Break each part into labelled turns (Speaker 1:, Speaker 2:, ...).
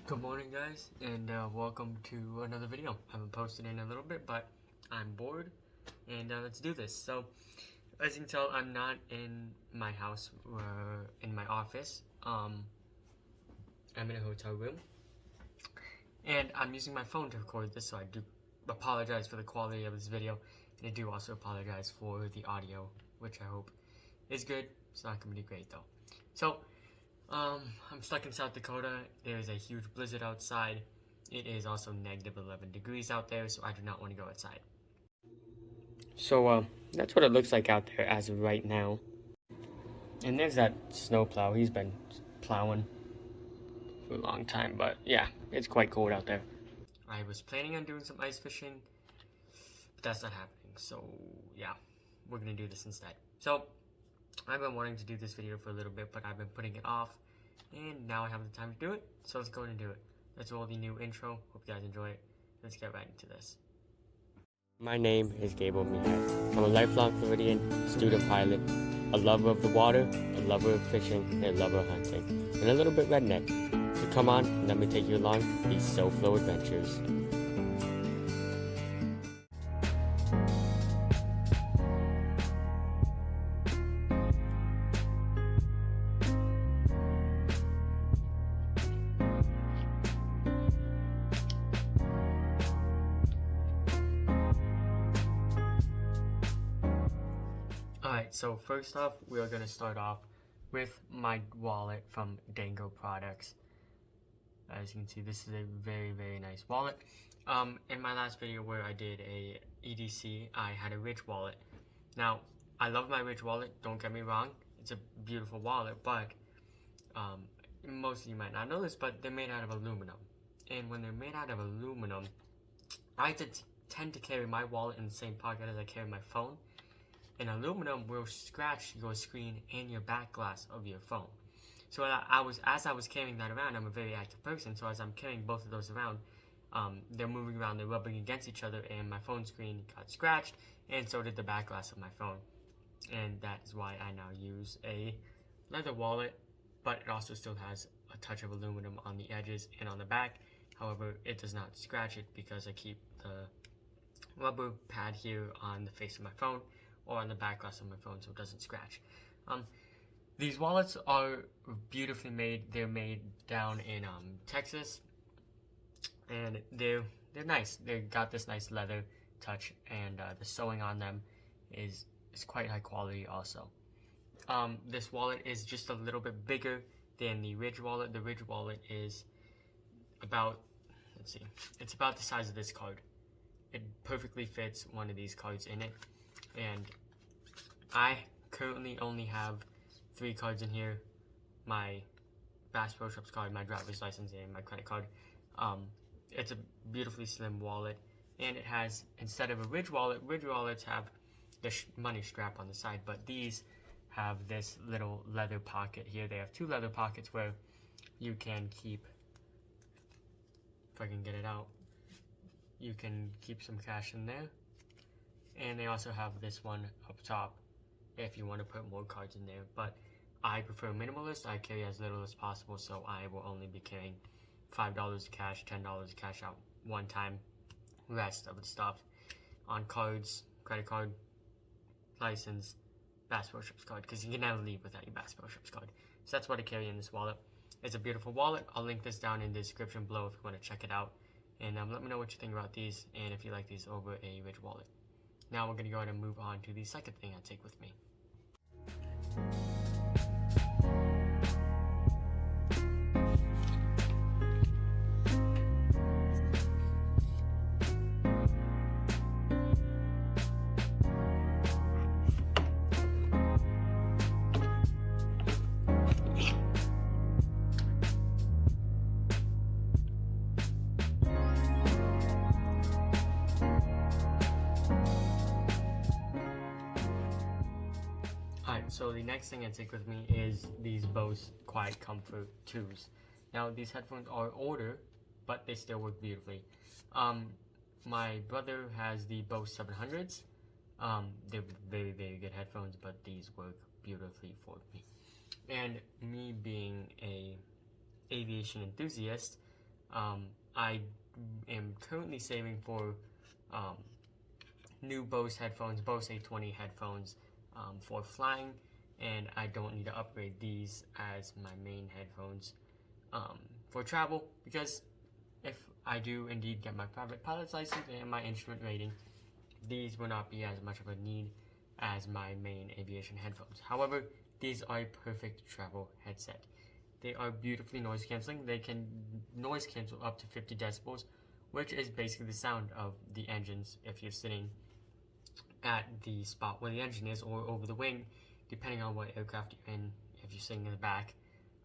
Speaker 1: Good morning, guys, and welcome to another video. I haven't posted in a little bit, but I'm bored, and let's do this. So, as you can tell, I'm not in my house, in my office. I'm in a hotel room, and I'm using my phone to record this, so I do apologize for the quality of this video, and I do also apologize for the audio, which I hope is good. It's not going to be great, though. So, I'm stuck in South Dakota. There's a huge blizzard outside. It is also negative 11 degrees out there, so I do not want to go outside. So, that's what it looks like out there as of right now. And there's that snowplow. He's been plowing for a long time, but yeah, it's quite cold out there. I was planning on doing some ice fishing, but that's not happening. So, yeah, we're gonna do this instead. So, I've been wanting to do this video for a little bit, but I've been putting it off, and now I have the time to do it, so let's go ahead and do it. Let's roll the new intro. Hope you guys enjoy it. Let's get right into this. My name is Gable Mihai. I'm a lifelong Floridian student pilot, a lover of the water, a lover of fishing, and a lover of hunting, and a little bit redneck. So come on, and let me take you along these SoFlo adventures. Alright, so first off, we are going to start off with my wallet from Dango Products. As you can see, this is a very, very nice wallet. In my last video where I did a EDC, I had a Ridge wallet. Now, I love my Ridge wallet, don't get me wrong. It's a beautiful wallet, but most of you might not know this, but they're made out of aluminum. And when they're made out of aluminum, I tend to carry my wallet in the same pocket as I carry my phone. And aluminum will scratch your screen and your back glass of your phone. So as I was carrying that around, I'm a very active person, so as I'm carrying both of those around, they're moving around, they're rubbing against each other, and my phone screen got scratched, and so did the back glass of my phone. And that is why I now use a leather wallet, but it also still has a touch of aluminum on the edges and on the back. However, it does not scratch it because I keep the rubber pad here on the face of my phone or on the back glass of my phone so it doesn't scratch. These wallets are beautifully made. They're made down in Texas, and they're nice. They got this nice leather touch, and the sewing on them is quite high quality also. This wallet is just a little bit bigger than the Ridge wallet. The Ridge wallet is about, let's see, it's about the size of this card. It perfectly fits one of these cards in it, and I currently only have 3 cards in here: my Bass Pro Shops card, my driver's license, and my credit card. It's a beautifully slim wallet, and it has, instead of a Ridge wallet, Ridge wallets have the money strap on the side, but these have this little leather pocket here. They have 2 leather pockets where you can keep, if I can get it out, you can keep some cash in there. And they also have this one up top if you want to put more cards in there, but I prefer minimalist. I carry as little as possible, so I will only be carrying $5 cash, $10 cash out one time. Rest of the stuff on cards, credit card, license, Bass Pro Shops card, because you can never leave without your Bass Pro Shops card. So that's what I carry in this wallet. It's a beautiful wallet. I'll link this down in the description below if you want to check it out. And let me know what you think about these, and if you like these over a Ridge wallet. Now we're going to go ahead and move on to the second thing I take with me. Alright, so the next thing I take with me is these Bose Quiet Comfort 2s. Now, these headphones are older, but they still work beautifully. My brother has the Bose 700s. They're very, very good headphones, but these work beautifully for me. And me being a aviation enthusiast, I am currently saving for new Bose headphones, Bose A20 headphones for flying, and I don't need to upgrade these as my main headphones for travel, because if I do indeed get my private pilot's license and my instrument rating, these will not be as much of a need as my main aviation headphones. However, these are a perfect travel headset. They are beautifully noise cancelling. They can noise cancel up to 50 decibels, which is basically the sound of the engines if you're sitting at the spot where the engine is or over the wing, depending on what aircraft you're in. If you're sitting in the back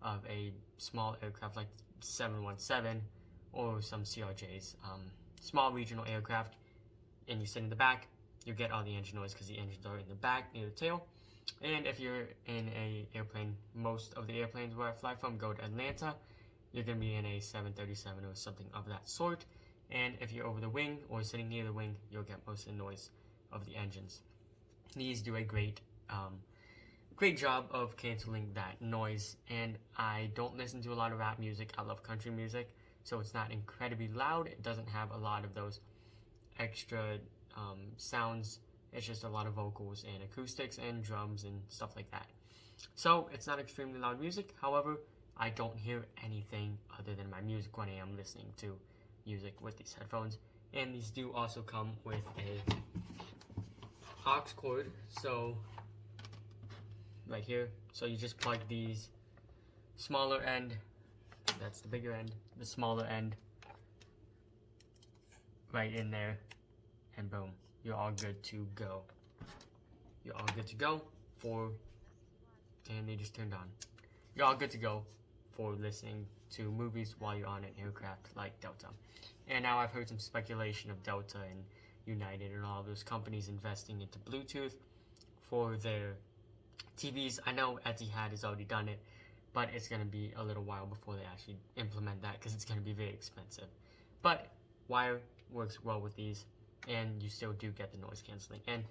Speaker 1: of a small aircraft like 717 or some CRJs, small regional aircraft, and you sit in the back, you get all the engine noise because the engines are in the back near the tail. And if you're in a airplane, most of the airplanes where I fly from go to Atlanta, you're going to be in a 737 or something of that sort. And if you're over the wing or sitting near the wing, you'll get most of the noise of the engines. These do a great job of canceling that noise. And I don't listen to a lot of rap music. I love country music, so it's not incredibly loud. It doesn't have a lot of those extra sounds. It's just a lot of vocals and acoustics and drums and stuff like that. So it's not extremely loud music. However, I don't hear anything other than my music when I am listening to music with these headphones. And these do also come with a aux cord, so right here. So you just plug these smaller end, that's the bigger end, the smaller end right in there, and boom, you're all good to go. You're all good to go for, and they just turned on. You're all good to go for listening to movies while you're on an aircraft like Delta. And now I've heard some speculation of Delta and United and all of those companies investing into Bluetooth for their TVs. I know Etihad has already done it, but it's going to be a little while before they actually implement that because it's going to be very expensive. But wire works well with these, and you still do get the noise canceling. And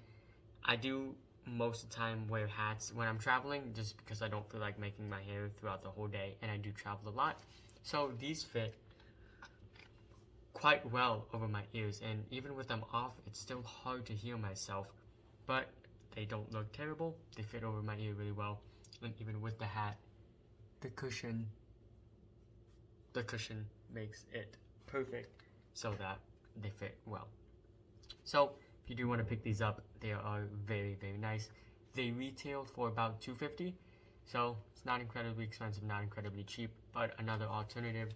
Speaker 1: I do most of the time wear hats when I'm traveling, just because I don't feel like making my hair throughout the whole day, and I do travel a lot. So these fit quite well over my ears, and even with them off, it's still hard to hear myself, but they don't look terrible. They fit over my ear really well, and even with the hat, the cushion makes it perfect so that they fit well. So if you do want to pick these up, they are very, very nice. They retail for about $250, so it's not incredibly expensive, not incredibly cheap, but another alternative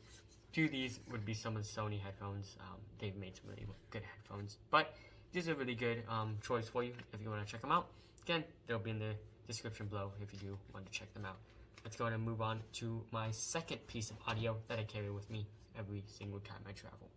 Speaker 1: to these would be some of the Sony headphones. They've made some really good headphones, but these are really good choice for you if you want to check them out. Again, they'll be in the description below if you do want to check them out. Let's go ahead and move on to my second piece of audio that I carry with me every single time I travel.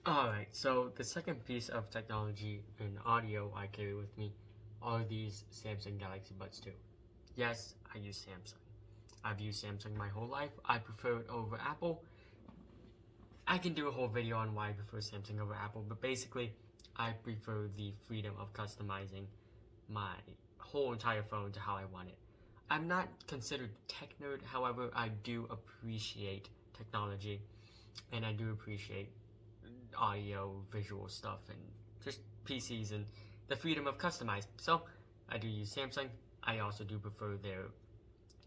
Speaker 1: Alright, so the second piece of technology in audio I carry with me are these Samsung Galaxy Buds 2. Yes, I use Samsung. I've used Samsung my whole life. I prefer it over Apple. I can do a whole video on why I prefer Samsung over Apple, but basically, I prefer the freedom of customizing my whole entire phone to how I want it. I'm not considered a tech nerd, however, I do appreciate technology, and I do appreciate audio, visual stuff, and just PCs and the freedom of customizing. So I do use Samsung. I also do prefer their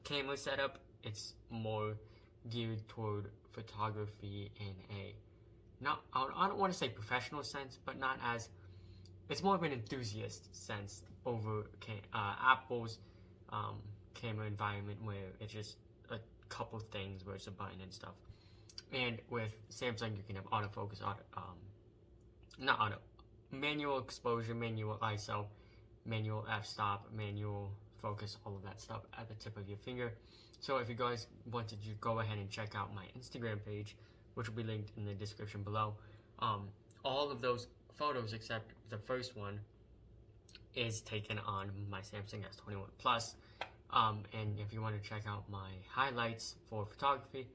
Speaker 1: camera setup. It's more geared toward photography in a I don't want to say professional sense, but not as, it's more of an enthusiast sense over Apple's camera environment, where it's just a couple things where it's a button and stuff. And with Samsung, you can have autofocus, manual exposure, manual ISO, manual f-stop, manual focus, all of that stuff at the tip of your finger. So if you guys wanted to go ahead and check out my Instagram page, which will be linked in the description below, all of those photos except the first one is taken on my Samsung S21 Plus. And if you want to check out my highlights for photography,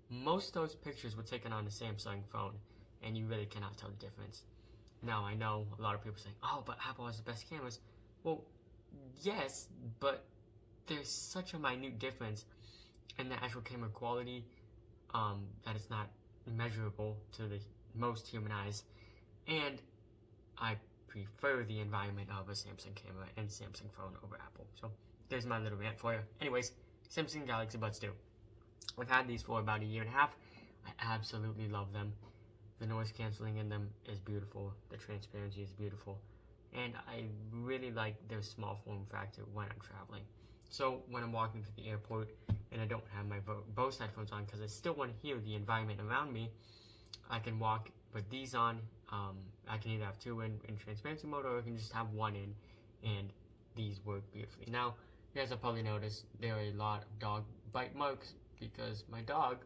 Speaker 1: most of those pictures were taken on the Samsung phone, and you really cannot tell the difference. Now, I know a lot of people say, oh, but Apple has the best cameras. Well, yes, but there's such a minute difference in the actual camera quality that it's not measurable to the most human eyes. And I prefer the environment of a Samsung camera and Samsung phone over Apple. So there's my little rant for you. Anyways, Samsung Galaxy Buds 2. I've had these for about a year and a half. I absolutely love them. The noise canceling in them is beautiful. The transparency is beautiful. And I really like their small form factor when I'm traveling. So when I'm walking to the airport and I don't have my Bose headphones on because I still want to hear the environment around me, I can walk with these on. I can either have two in transparency mode, or I can just have one in, and these work beautifully. Now, you guys have probably noticed there are a lot of dog bite marks because my dog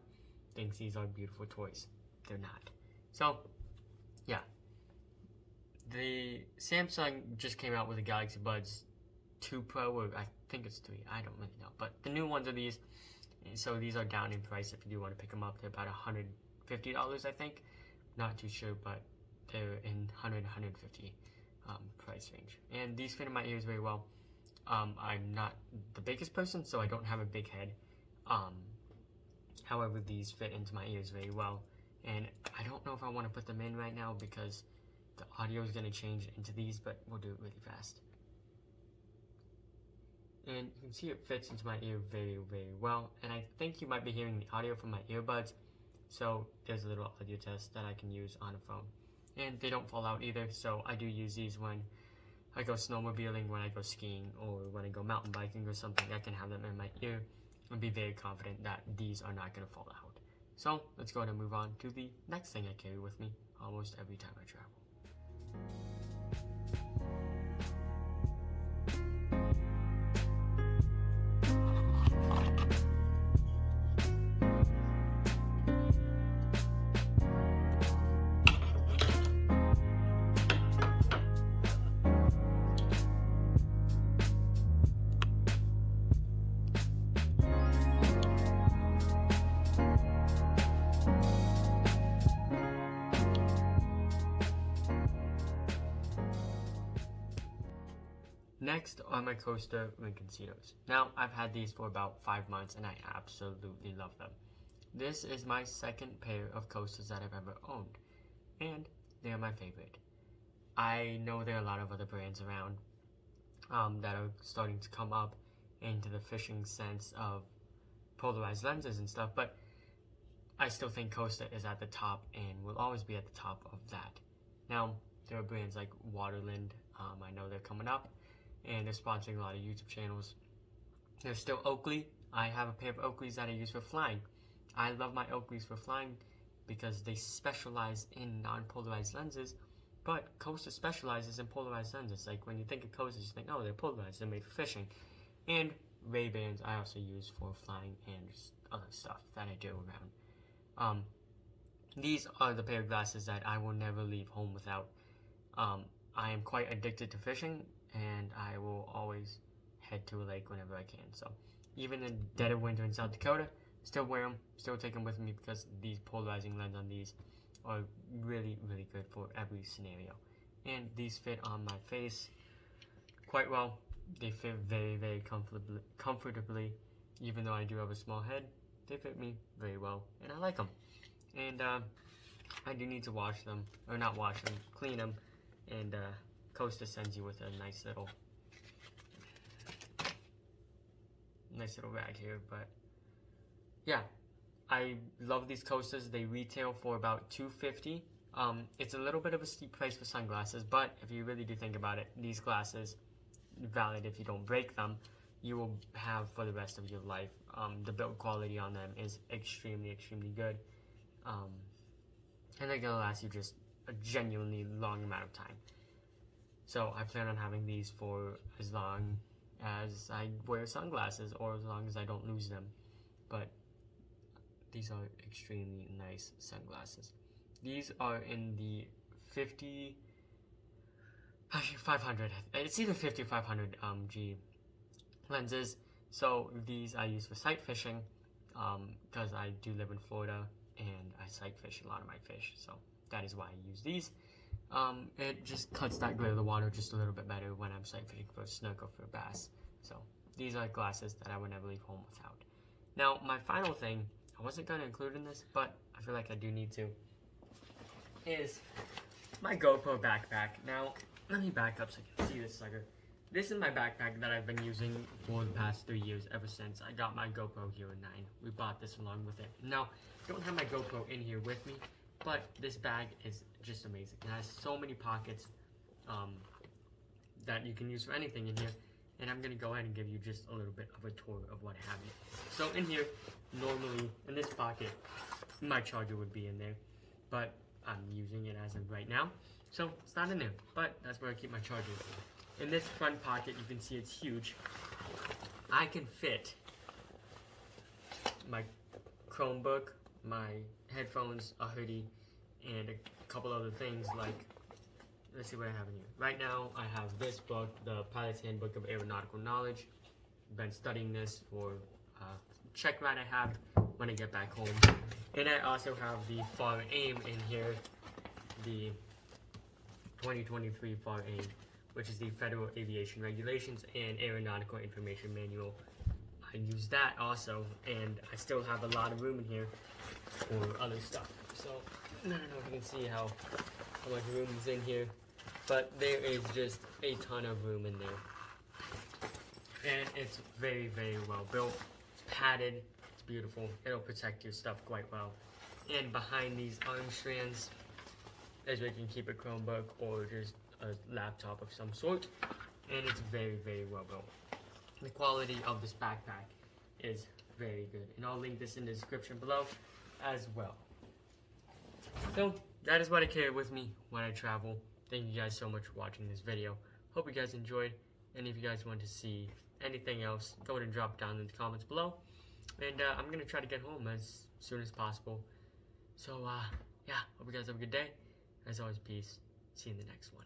Speaker 1: thinks these are beautiful toys. They're not. So, yeah. The Samsung just came out with the Galaxy Buds 2 Pro, or I think it's 3, I don't really know. But the new ones are these, and so these are down in price if you do want to pick them up. They're about $150, I think. Not too sure, but they're in 100, 150 price range. And these fit in my ears very well. I'm not the biggest person, so I don't have a big head. However, these fit into my ears very well. And I don't know if I want to put them in right now because the audio is going to change into these, but we'll do it really fast. And you can see it fits into my ear very, very well. And I think you might be hearing the audio from my earbuds. So there's a little audio test that I can use on a phone. And they don't fall out either, so I do use these when I go snowmobiling, when I go skiing, or when I go mountain biking or something. I can have them in my ear and be very confident that these are not going to fall out. So let's go ahead and move on to the next thing I carry with me almost every time I travel. Next are my Costa Rinconcitos. Now, I've had these for about 5 months and I absolutely love them. This is my second pair of Costas that I've ever owned, and they're my favorite. I know there are a lot of other brands around that are starting to come up into the fishing sense of polarized lenses and stuff, but I still think Costa is at the top and will always be at the top of that. Now, there are brands like Waterland. I know they're coming up, and they're sponsoring a lot of YouTube channels. There's still Oakley. I have a pair of Oakleys that I use for flying. I love my Oakleys for flying because they specialize in non-polarized lenses, but Costa specializes in polarized lenses. Like when you think of Costa, you think, oh, they're polarized, they're made for fishing. And Ray-Bans I also use for flying and just other stuff that I do around. These are the pair of glasses that I will never leave home without. I am quite addicted to fishing, and I will always head to a lake whenever I can. So even in dead of winter in South Dakota, still wear them, still take them with me because these polarizing lenses on these are really, really good for every scenario. And these fit on my face quite well. They fit very, very comfortably. Even though I do have a small head, they fit me very well, and I like them. And I do need to wash them, or not wash them, clean them, and Costa sends you with a nice little rag here. But yeah, I love these Costas. They retail for about $250. It's a little bit of a steep price for sunglasses, but if you really do think about it, these glasses, valid if you don't break them, you will have for the rest of your life. The build quality on them is extremely, extremely good. And they're going to last you just a genuinely long amount of time. So I plan on having these for as long as I wear sunglasses, or as long as I don't lose them. But these are extremely nice sunglasses. These are in the 50 Actually, 500. It's either 50 or 500 G lenses. So these I use for sight fishing because I do live in Florida and I sight fish a lot of my fish. So that is why I use these. It just cuts that glare of the water just a little bit better when I'm sight fishing for snook or for bass. So these are glasses that I would never leave home without. Now my final thing, I wasn't going to include in this, but I feel like I do need to, is my GoPro backpack. Now let me back up so you can see this sucker. This is my backpack that I've been using for the past 3 years, ever since I got my GoPro Hero 9. We bought this along with it. Now, I don't have my GoPro in here with me, but this bag is just amazing. It has so many pockets that you can use for anything in here. And I'm going to go ahead and give you just a little bit of a tour of what I have here. So in here, normally, in this pocket, my charger would be in there. But I'm using it as of right now. So it's not in there, but that's where I keep my charger. In this front pocket, you can see it's huge. I can fit my Chromebook, my headphones, a hoodie, and a couple other things like, let's see what I have in here. Right now, I have this book, the Pilot's Handbook of Aeronautical Knowledge. Been studying this for a check ride I have when I get back home. And I also have the FAR AIM in here, the 2023 FAR AIM, which is the Federal Aviation Regulations and Aeronautical Information Manual. I use that also, and I still have a lot of room in here for other stuff. So, I don't know if you can see how much room is in here, but there is just a ton of room in there. And it's very, very well built. It's padded, it's beautiful, it'll protect your stuff quite well. And behind these arm strands is where you can keep a Chromebook or just a laptop of some sort, and it's very, very well built. The quality of this backpack is very good, and I'll link this in the description below as well. So that is what I carry with me when I travel. Thank you guys so much for watching this video. Hope you guys enjoyed, and if you guys want to see anything else, go ahead and drop it down in the comments below, and I'm gonna try to get home as soon as possible. So yeah, hope you guys have a good day. As always, peace. See you in the next one.